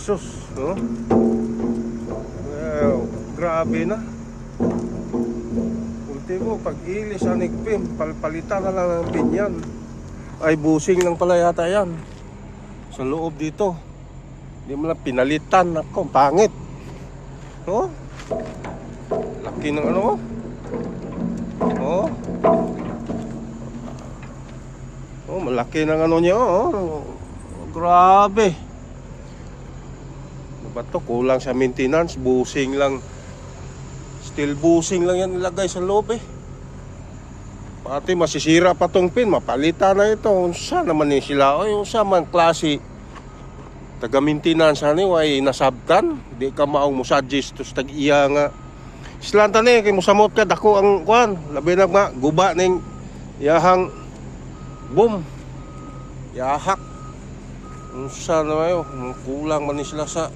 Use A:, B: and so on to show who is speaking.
A: Sus, no? Grabe na. Ultimo, pag ilis anig pin, palitan na lang ng pin yan. Ay, busing lang pala yata yan. Sa loob dito. Hindi mo lang pinalitan. Ako, pangit. No? Laki ng ano. Oh. Oh, malaki ng ano niya. Oh. Grabe. Ano ba to? Kulang sa maintenance. Busing lang. Still busing lang yan nilagay sa loob eh. Pati masisira pa tong pin. Mapalitan na ito. Unsa naman ni sila? Ay, unsa man klase. Taga-maintenance hani way nasabtan. Di ka maong musuggest. Tapos tag-iya nga. Islanta ni. Kaya musamot ka. Dako ang kuhan. Labi na nga. Guba ng yahang boom. Yahak. Unsa na mayo. Kulang man ni sila sa